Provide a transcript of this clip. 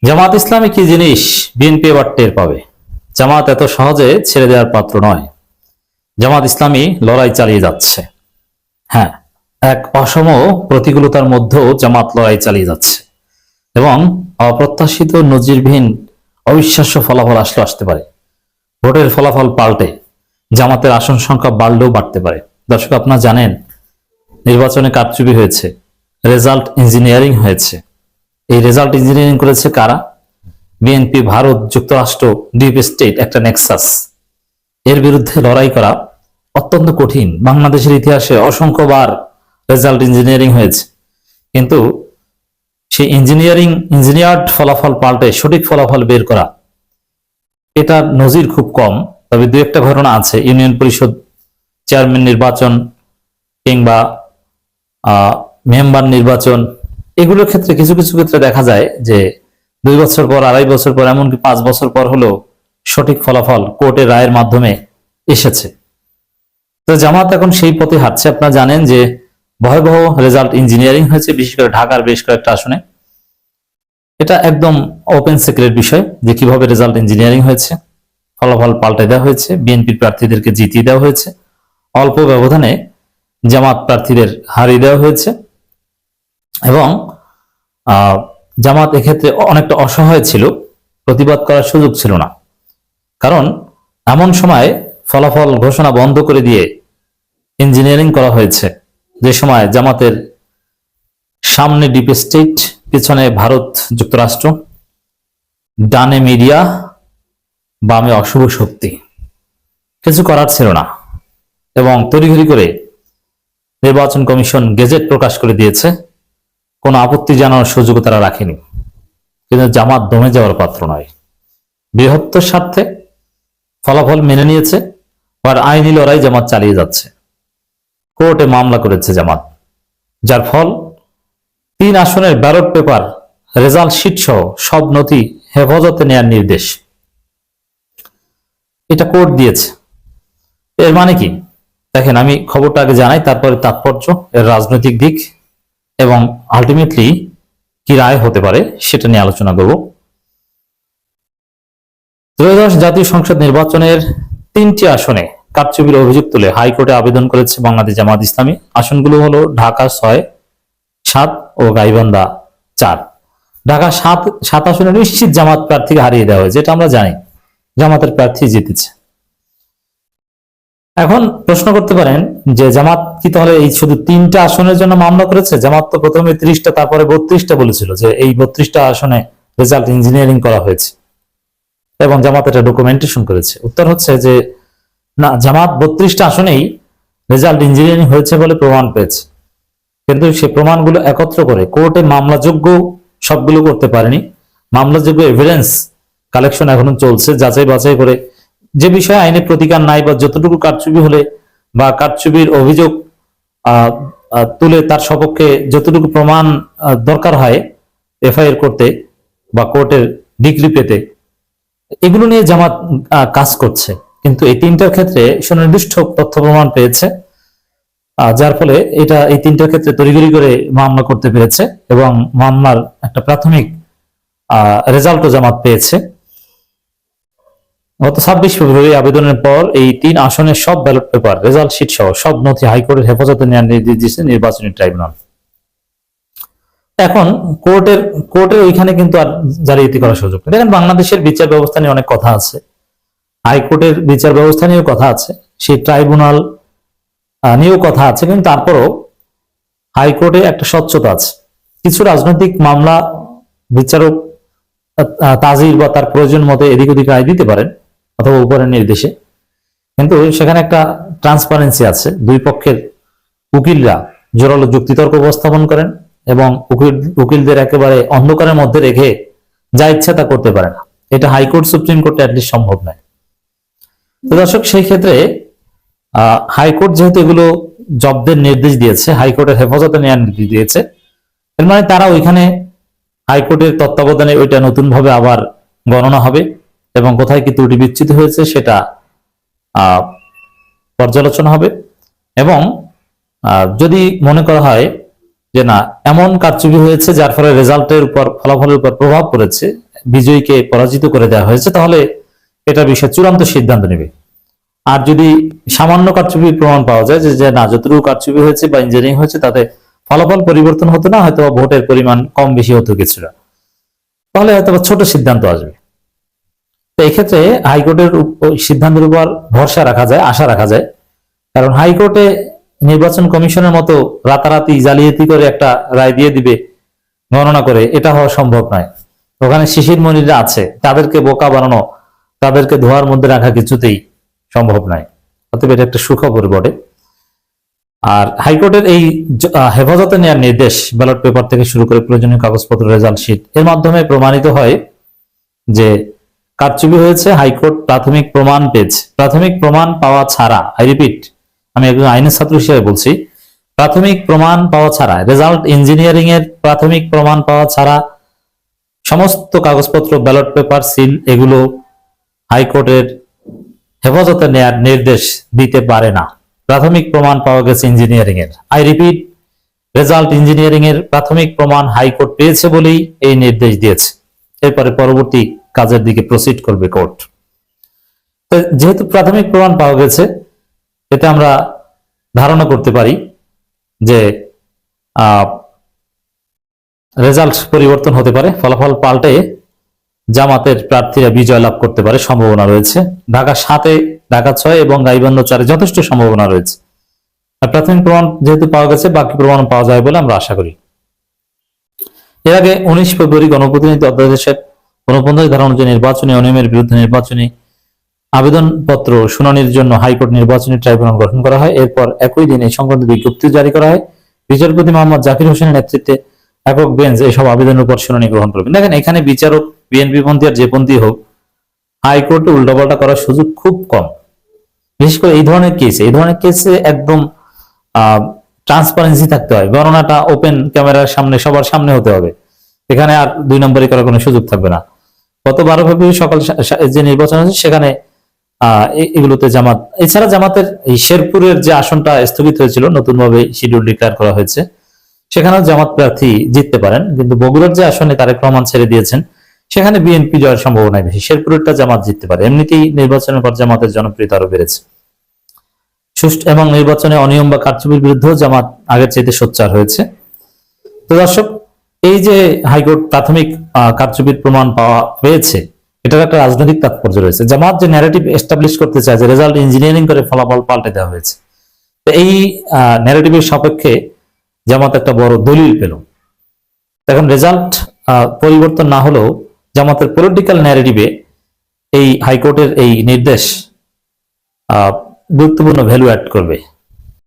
জামাত ইসলামী কি জিনিস বিএনপি এবার টের পাবে। জামাত এত সহজে ছেড়ে দেওয়ার পাত্র নয়। জামাত ইসলামী লড়াই চালিয়ে যাচ্ছে। হ্যাঁ, এক অসম প্রতিকূলতার মধ্যেও জামাত লড়াই চালিয়ে যাচ্ছে এবং অপ্রত্যাশিত নজিরবিহীন অবিশ্বাস্য ফলাফল আসতে পারে। ভোটের ফলাফল পাল্টে জামাতের আসন সংখ্যা বাড়লেও বাড়তে পারে। দর্শক, আপনারা জানেন নির্বাচনে কারচুপি হয়েছে, রেজাল্ট ইঞ্জিনিয়ারিং হয়েছে। এই রেজাল্ট ইঞ্জিনিয়ারিং করেছে কারা? বিএনপি, ভারত, যুক্তরাষ্ট্র, ডিপ স্টেট, একটা নেক্সাস। এর বিরুদ্ধে লড়াই করা অত্যন্ত কঠিন। বাংলাদেশের ইতিহাসে অসংখ্যবার রেজাল্ট ইঞ্জিনিয়ারিং হয়েছে, কিন্তু সেই ইঞ্জিনিয়ার্ড ফলাফল পাল্টে সঠিক ফলাফল বের করা, এটা নজির খুব কম। তবে দু একটা ঘটনা আছে। ইউনিয়ন পরিষদ চেয়ারম্যান নির্বাচন কিংবা মেম্বার নির্বাচন, এগুলোর ক্ষেত্রে কিছু কিছু ক্ষেত্রে দেখা যায় যে 2 বছর পর, 2.5 বছর পর, এমনকি 5 বছর পর হলেও সঠিক ফলাফল কোর্টের রায়ের মাধ্যমে এসেছে। তো জামাত এখন সেই পথে হাঁটছে। আপনারা জানেন যে ভয়াবহ রেজাল্ট ইঞ্জিনিয়ারিং হয়েছে, বিশেষ করে ঢাকার বেশ কয়েকটা আসনে। এটা একদম ওপেন সিক্রেট বিষয় যে কিভাবে রেজাল্ট ইঞ্জিনিয়ারিং হয়েছে। ফলাফল পাল্টে দেওয়া হয়েছে, বিএনপির প্রার্থীদেরকে জিতিয়ে দেওয়া হয়েছে, অল্প ব্যবধানে জামাত প্রার্থীদের হারিয়ে দেওয়া হয়েছে এবং জামাত এক্ষেত্রে অনেকটা অসহায় ছিল, প্রতিবাদ করার সুযোগ ছিল না। কারণ এমন সময় ফলাফল ঘোষণা বন্ধ করে দিয়ে ইঞ্জিনিয়ারিং করা হয়েছে যে সময় জামাতের সামনে ডিপ স্টেট, পিছনে ভারত, যুক্তরাষ্ট্র, ডানে মিডিয়া, বামে অশুভ শক্তি। কিছু করার ছিল না এবং তড়িঘড়ি করে নির্বাচন কমিশন গেজেট প্রকাশ করে দিয়েছে। কোনো আপত্তি জানানোর সুযোগ তারা রাখেনি। কিন্তু জামাত দমে যাওয়ার পাত্র নয়। বৃহত্তর স্বার্থে ফলাফল মেনে নিয়েছে, আর আইনি লড়াই জামাত চালিয়ে যাচ্ছে। কোর্টে মামলা করেছে জামাত, যার ফল 3 আসনের ব্যালট পেপার, রেজাল্ট শিট সহ সব নথি হেফাজতে নেয়ার নির্দেশ এটা কোর্ট দিয়েছে। এর মানে কি? দেখেন, আমি খবরটা আগে জানাই, তারপরে তাৎপর্য, এর রাজনৈতিক দিক এবং আলটিমেটলি কি রায় হতে পারে সেটা নিয়ে আলোচনা করব। ত্রয়োদশ জাতীয় সংসদ নির্বাচনের 3টি আসনে কারচুপির অভিযোগ তুলে হাইকোর্টে আবেদন করেছে বাংলাদেশ জামাত ইসলামী। আসনগুলো হলো ঢাকা 6, 7 ও গাইবান্ধা 4। ঢাকা 7 আসনে নিশ্চিত জামাত প্রার্থীকে হারিয়ে দেওয়া হয়েছে, এটা আমরা জানি। জামাতের প্রার্থী জিতেছে। এখন প্রশ্ন করতে পারেন যে জামাত কি তাহলে এই শুধু 3টা আসনের জন্য মামলা করেছে? জামাত তো প্রথমে 30টা, তারপরে 32টা বলেছিল যে এই 32টা আসনে রেজাল্ট ইঞ্জিনিয়ারিং করা হয়েছে এবং জামাত এটা ডকুমেন্টেশন করেছে। উত্তর হচ্ছে যে না, জামাত 32টা আসনেই রেজাল্ট ইঞ্জিনিয়ারিং হয়েছে বলে প্রমাণ পেয়েছে, কিন্তু সেই প্রমাণগুলো একত্র করে কোর্টে মামলাযোগ্য সবগুলো করতে পারেনি। মামলাযোগ্য এভিডেন্স কালেকশন এখনো চলছে, যাচাই বাছাই করে যে বিষয়ে আইনে প্রতিকার নাই বা যতটুকু কারচুপি হলে বা কারচুপির অভিযোগ তুলে তার সপক্ষে যতটুকু প্রমাণ দরকার হয় এফআইআর করতে বা কোর্টের ডিগ্রি পেতে, এগুলো নিয়ে জামাত কাজ করছে। কিন্তু এই 3টার ক্ষেত্রে সুনির্দিষ্ট তথ্য প্রমাণ পেয়েছে, যার ফলে এই 3টার ক্ষেত্রে তড়িঘড়ি করে মামলা করতে পেরেছে এবং মামলার একটা প্রাথমিক রেজাল্টও জামাত পেয়েছে। গত 26 ফেব্রুয়ারি আবেদনের পর এই 3 আসনের সব ব্যালট পেপার, রেজাল্ট শিট সহ সব নথি হাইকোর্টের হেফাজতে নেওয়ার নির্দেশ দিয়েছে নির্বাচনী ট্রাইব্যুনাল। এখন কোর্টের ওইখানে কিন্তু আর জালিয়াতি করার সুযোগ নেই। দেখেন, বাংলাদেশের বিচার ব্যবস্থা নিয়ে অনেক কথা আছে, হাইকোর্টের বিচার ব্যবস্থা নিয়েও কথা আছে, সেই ট্রাইব্যুনাল নিয়েও কথা আছে, কিন্তু তারপরও হাইকোর্টে একটা স্বচ্ছতা আছে। কিছু রাজনৈতিক মামলা বিচারক তাজির বা তার প্রয়োজন মতো এদিক ওদিক রায় দিতে পারেন অথবা উপরের নির্দেশে, কিন্তু সেখানে একটা ট্রান্সপারেন্সি আছে। দুই পক্ষের উকিলরা জোরালো যুক্তিতর্ক উপস্থাপন করেন এবং উকিলদের একেবারে অন্ধকারের মধ্যে রেখে যা ইচ্ছা তা করতে পারে না। এটা হাইকোর্ট, সুপ্রিম কোর্টে অ্যাটলিস্ট সম্ভব নয়। তো দর্শক, সেই ক্ষেত্রে হাইকোর্ট যেহেতু এগুলো জব্দের নির্দেশ দিয়েছে, হাইকোর্টের হেফাজতে নেওয়ার নির্দেশ দিয়েছে, এর মানে তারা ওইখানে হাইকোর্টের তত্ত্বাবধানে ওইটা নতুন ভাবে আবার গণনা হবে এবং কোথায় কি ত্রুটি বিচ্যুতি হয়েছে সেটা পর্যালোচনা হবে। এবং যদি মনে করা হয় যে না, এমন কারচুপি হয়েছে যার ফলে রেজাল্টের উপর, ফলাফলের উপর প্রভাব পড়েছে, বিজয়ীকে পরাজিত করে দেওয়া হয়েছে, তাহলে এটা বিষয়ে চূড়ান্ত সিদ্ধান্ত নেবে। আর যদি সামান্য কারচুপির প্রমাণ পাওয়া যায় যে না, যতটুকু কারচুপি হয়েছে বা ইঞ্জিনিয়ারিং হয়েছে তাতে ফলাফল পরিবর্তন হতো না, হয়তো ভোটের পরিমাণ কম বেশি হতো কিছুটা, তাহলে হয়তো ছোট সিদ্ধান্ত আসবে। তো এক্ষেত্রে হাইকোর্টের সিদ্ধান্তের উপর ভরসা রাখা যায়, আশা রাখা যায়। কারণ হাইকোর্টে নির্বাচন কমিশনের মতো রাতারাতি জালিয়াতি করে একটা রায় দিয়ে দিবে গণনা করে, এটা হওয়া সম্ভব নয়। ওখানে শিশির মনিরা আছে, তাদেরকে বোকা বানানো, তাদেরকে ধোয়ার মধ্যে রাখা কিছুতেই সম্ভব নয়। অতএব এটা একটা সুখবর বটে। আর হাইকোর্টের এই হেফাজতে নেওয়ার নির্দেশ, ব্যালট পেপার থেকে শুরু করে প্রয়োজনীয় কাগজপত্র, রেজাল্ট শিট, এর মাধ্যমে প্রমাণিত হয় যে কারচুপি হয়েছে। হাইকোর্ট প্রাথমিক প্রমাণ পেয়েছে। প্রাথমিক প্রমাণ পাওয়া ছাড়া, আই রিপিট, আমি একজন আইনের ছাত্র হিসেবে বলছি, প্রাথমিক প্রমাণ পাওয়া ছাড়া, রেজাল্ট ইঞ্জিনিয়ারিং এর প্রাথমিক প্রমাণ পাওয়া ছাড়া সমস্ত কাগজপত্র, ব্যালট পেপার, সিল, এগুলো হাইকোর্টের হেফাজতে নেয়ার নির্দেশ দিতে পারে না। প্রাথমিক প্রমাণ পাওয়া গেছে ইঞ্জিনিয়ারিং এর, আই রিপিট, রেজাল্ট ইঞ্জিনিয়ারিং এর প্রাথমিক প্রমাণ হাইকোর্ট পেয়েছে বলেই এই নির্দেশ দিয়েছে। এরপরে পরবর্তী কাজের দিকে প্রসিড করবে কোর্ট। তো যেহেতু প্রাথমিক প্রমাণ পাওয়া গেছে, এতে আমরা ধারণা করতে পারি যে রেজাল্ট পরিবর্তন হতে পারে, ফলাফল পাল্টে জামাতের প্রার্থীরা বিজয় লাভ করতে পারে, সম্ভাবনা রয়েছে। ঢাকা 7-এ, ঢাকা 6 এবং গাইবান্ধা 4-এ যথেষ্ট সম্ভাবনা রয়েছে। আর প্রাথমিক প্রমাণ যেহেতু পাওয়া গেছে, বাকি প্রমাণ পাওয়া যায় বলে আমরা আশা করি। এর আগে 19 ফেব্রুয়ারি গণপ্রতিনিধি অধ্যাদেশের 49 ধারা অনুযায়ী নির্বাচনী অনিয়মের বিরুদ্ধে নির্বাচনী আবেদনপত্র শুনানির জন্য হাইকোর্ট নির্বাচনী ট্রাইব্যুনাল গঠন করা হয়। এরপর একই দিন এই সংক্রান্ত বিজ্ঞপ্তি জারি করা হয়। বিচারপতি মোহাম্মদ জাকির হোসেনের নেতৃত্বে একক বেঞ্চ এইসব আবেদনের উপর শুনানি গ্রহণ করবেন। দেখেন, এখানে বিচারক বিএনপি পন্থী আর যে পন্থী হোক, হাইকোর্টে উল্টাপাল্টা করার সুযোগ খুব কম। বিশেষ করে এই ধরনের কেসে একদম ট্রান্সপারেন্সি থাকতে হয়। গণনাটা ওপেন ক্যামেরার সামনে, সবার সামনে হতে হবে। এখানে আর 2 নম্বরই করার কোনো সুযোগ থাকবে না। গত 12 ফেব্রুয়ারি সকাল যে নির্বাচন হয়েছে, সেখানে এগুলোতে জামাত, এছাড়া জামাতের এই শেরপুরের যে আসনটা স্থগিত হয়েছিল, নতুন ভাবে শিডিউল ডিক্লেয়ার করা হয়েছে, সেখানেও জামাত প্রার্থী জিততে পারেন। কিন্তু বগুড়ার যে আসনে তারেক রহমান ছেড়ে দিয়েছেন, সেখানে বিএনপি জয়ের সম্ভাবনা বেশি। শেরপুরেরটা জামাত জিততে পারে। এমনিতেই নির্বাচনের পর জামাতের জনপ্রিয়তা আরো বেড়েছে। সুষ্ঠু এবং নির্বাচনে অনিয়ম বা কারচুপির বিরুদ্ধেও জামাত আগের চাইতে সোচ্চার হয়েছে। তো দর্শক, এই যে হাইকোর্ট প্রাথমিক কারচুপির প্রমাণ পেয়েছে, এটার একটা রাজনৈতিক তাৎপর্য রয়েছে। জামাত যে ন্যারেটিভ এস্টাবলিশ করতে চায় যে রেজাল্ট ইঞ্জিনিয়ারিং করে ফলাফল পাল্টে দেওয়া হয়েছে, তো এই ন্যারেটিভের সাপেক্ষে জামাত একটা বড় দলিল পেল। এখন রেজাল্ট পরিবর্তন না হলেও জামাতের পলিটিক্যাল ন্যারেটিভে এই হাইকোর্টের এই নির্দেশ গুরুত্বপূর্ণ ভ্যালু অ্যাড করবে।